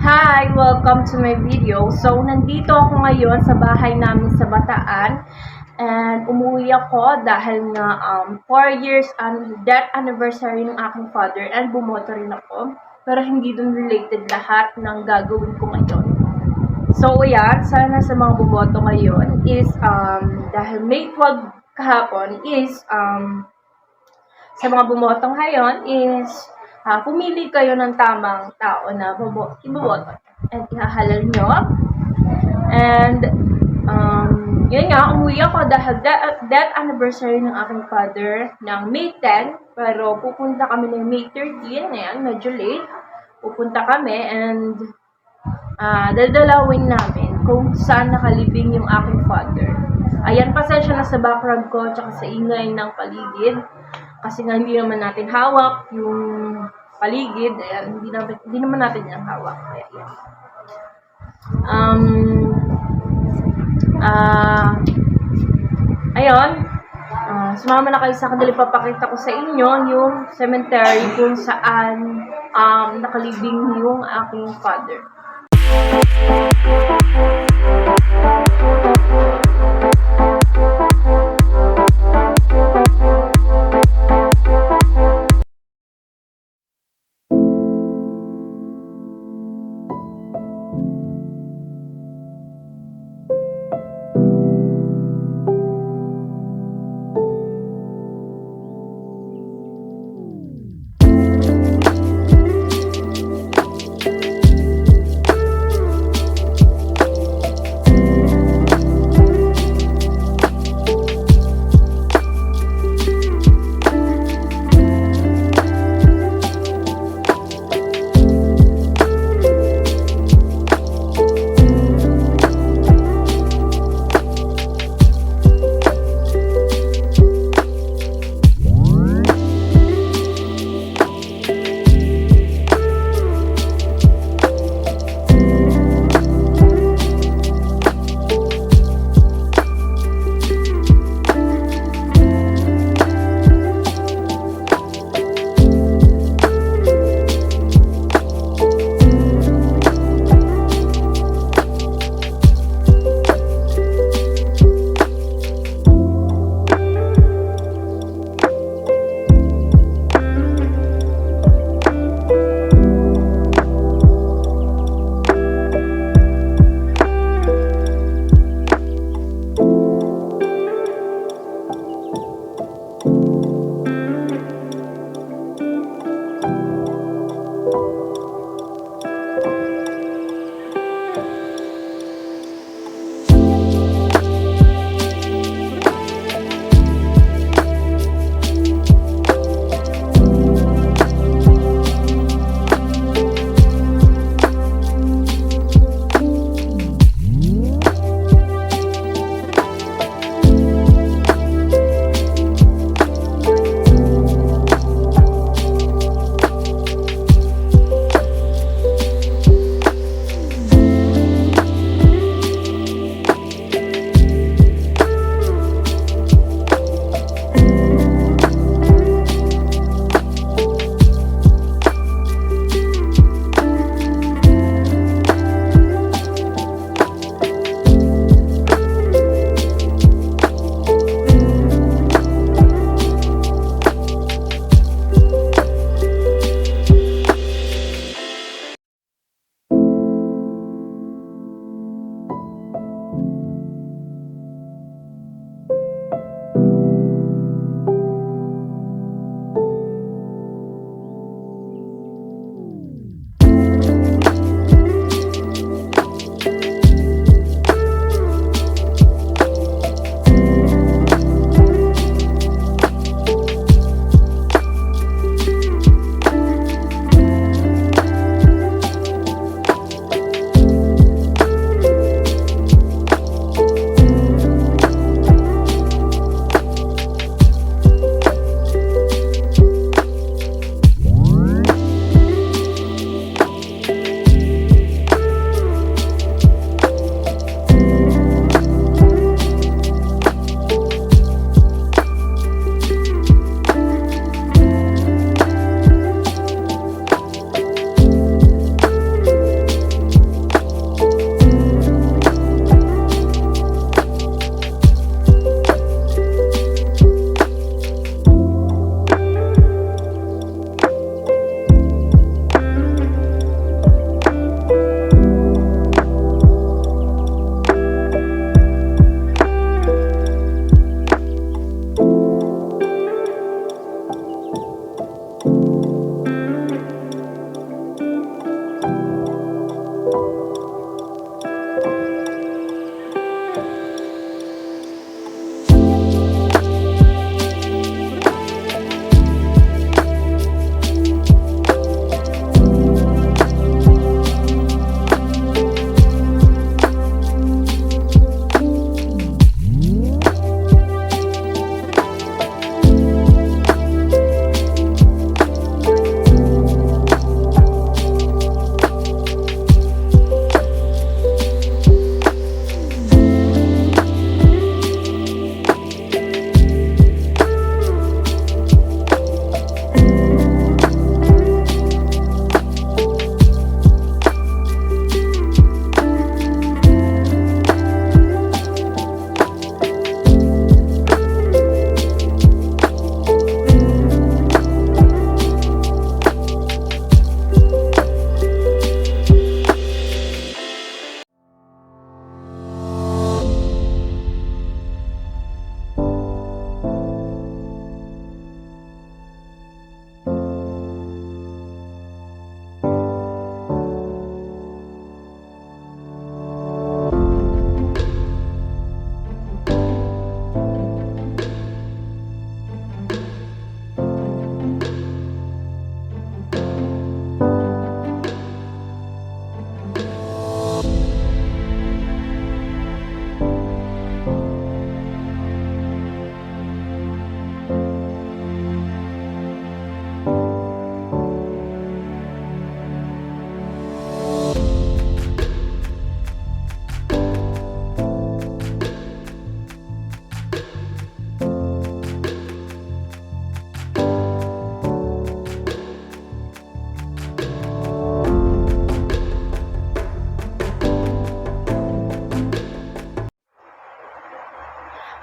Hi! Welcome to my video. So, nandito ako ngayon sa bahay namin sa Bataan. And umuwi ako dahil nga 4 years death anniversary ng aking father. And bumoto rin ako. Pero hindi dun related lahat ng gagawin ko ngayon. So, yan. Sana sa mga bumoto ngayon is dahil May 12 kahapon is sa mga bumoto ngayon is pumili kayo ng tamang tao na iboboto. And ihahalal nyo. And, yun nga, umuwi ako dahil death anniversary ng aking father ng May 10. Pero pupunta kami ng May 13. Ayan, medyo late. Pupunta kami and dadalawin namin kung saan nakalibing yung aking father. Ayan, pasensya na sa background ko tsaka sa ingay ng paligid. Kasi nga hindi naman natin hawak yung paligid. Ayan, hindi naman natin yung hawak. Kaya yan. Ayun. Sumama na kayo sa akin dahil papakita ko sa inyo yung cemetery kung saan nakalibing yung aking father.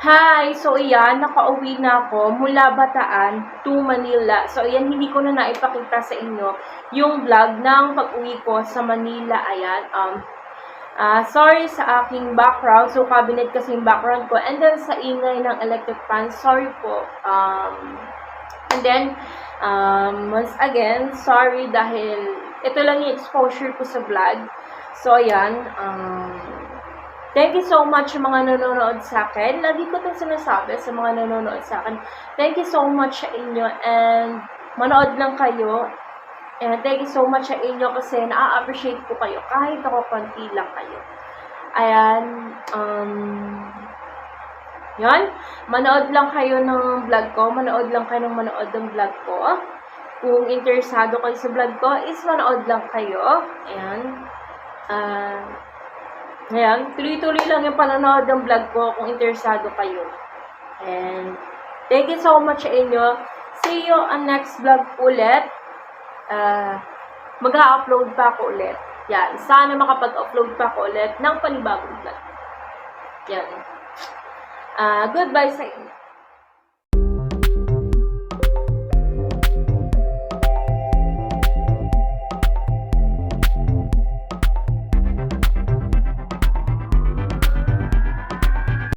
Hi! So, ayan, nakauwi na ako mula Bataan to Manila. So, ayan, hindi ko na naipakita sa inyo yung vlog ng pag-uwi ko sa Manila. Ayan, sorry sa aking background. So, cabinet kasi yung background ko. And then, sa ingay ng electric fan, sorry po. And then, once again, sorry dahil ito lang yung exposure ko sa vlog. So, ayan, thank you so much sa mga nanonood sa akin. Lagi ko itong sinasabi sa mga nanonood sa akin. Thank you so much sa inyo and manood lang kayo. And thank you so much sa inyo kasi na-appreciate ko kayo kahit ako konti lang kayo. Ayan, yan. Manood lang kayo ng vlog ko. Manood lang kayo ng manood ng vlog ko. Kung interesado kayo sa vlog ko, is manood lang kayo. Ayan. Ayan, tuloy-tuloy lang yung panonood ng vlog ko kung interesado kayo. And thank you so much sa inyo. See you on next vlog ulit. Mag-upload pa ako ulit. Yan, sana makapag-upload pa ako ulit ng panibagong vlog. Yan. Goodbye sa inyo.